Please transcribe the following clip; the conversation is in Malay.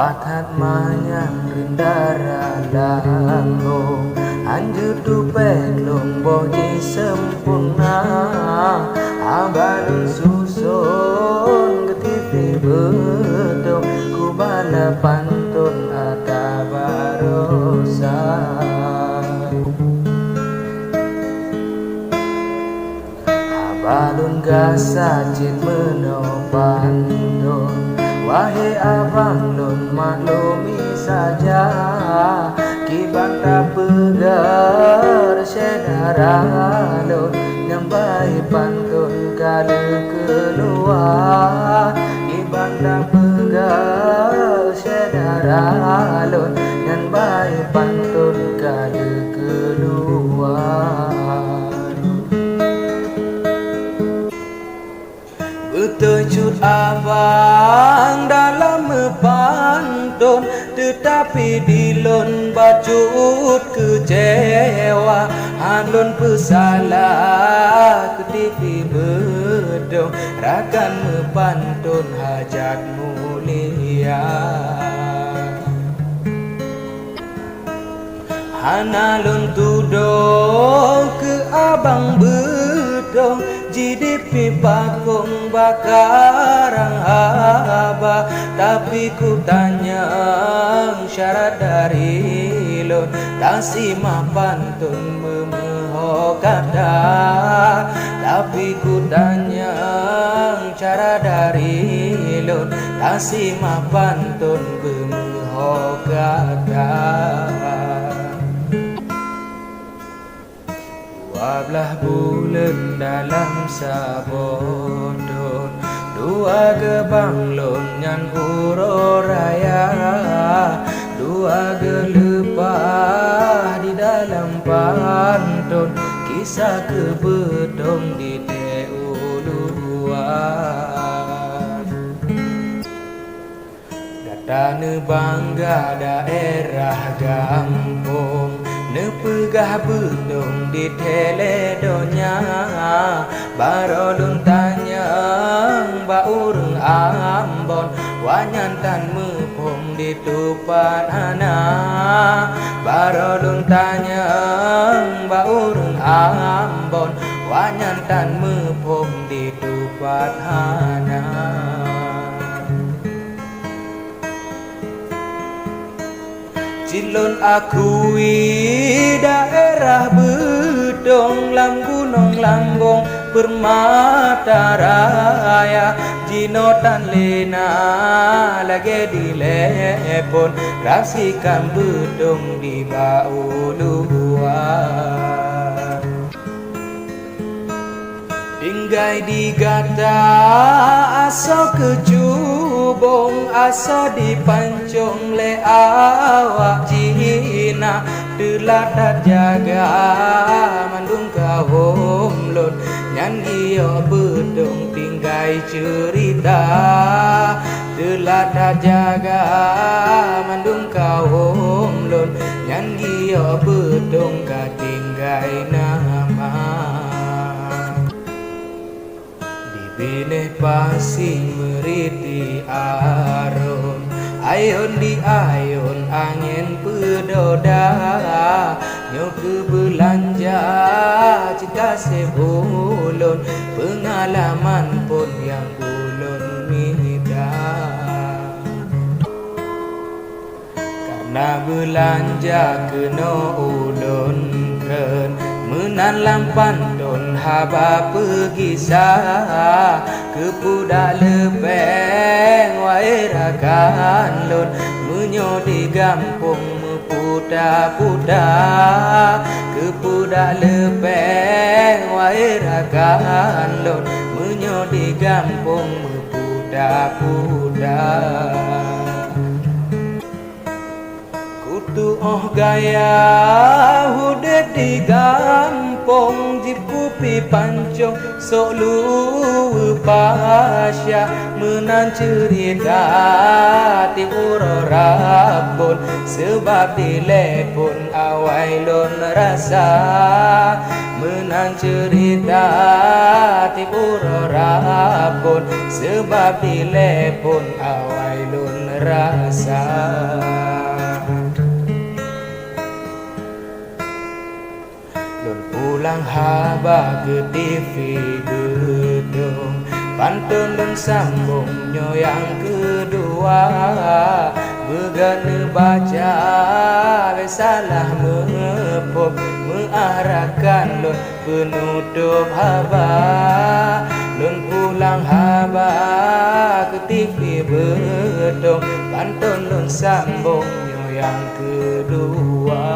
Manyang rindara langgo Anjur tupek lombo di sempurna Abalun susun ketipi bedong Kubala pantun atabarosa Abalun gasajin menopandon Wahai abang lun maklumi saja Kibanta pegar sedara lun Nyambai pantun kali keluar Kibanta pegar sedara lun Nyambai pantun kali keluar Betucut abang dalam pantun Tetapi dilon bacut kecewa Handon pesalah ketipi bedong Rakan mepantun hajat mulia Hanalun tudong ke abang bedong Jidipi pakung bakarang haba Tapi ku tanya syarat dari lon Tak simak pantun memeho kata Tapi ku tanya cara dari lon Tak simak pantun memeho kata 12 bulan dalam sabodon Dua gebang lon nyan huro raya Dua gelepah di dalam pantun Kisah kebedong di teuluan Datane bangga daerah gampung Nepegah bedong di teledonya Barolun tanyang baureng ambon Wanyantan mepong di tupan hana Barolun tanyang baureng ambon Wanyantan mepong di tupan hana Cilon akui daerah bedong Lam gunung lambung permata raya Jinotan lena lagi dilepon Raksikan bedong di bau luar Tinggai digata aso kecubung Aso dipancung le awak Cina Delatat jaga mandung kahom lon Nyan iyo bedong tinggai cerita Delatat jaga mandung kahom lon Nyan iyo bedong katinggai nama Bine pasing meriti aron Ayon di ayon angin pedoda Nyoke belanja jika sebulun Pengalaman pun yang ulun mida Karena belanja kena ulun ken Menan lampantun haba pergi sah Kepudak lepeng wairakan lon Menyo di gampung mepuda-puda Kepudak lepeng wairakan lon Menyo di gampung mepuda-puda Kutu oh gaya hudet di gampung Jipupi pancong sok luwe pasya Menan cerita ti uro rabon Sebab dilepon awai lon rasa menan cerita tibur rapun sebab dilepon awai lun rasa lun pulang haba ke TV gedung pantun lun sambung nyo yang kedua begana baca salah mepop mengarahkan lun penutup haba lun pulang haba ke TV bedong pantun lun sambung nyo yang kedua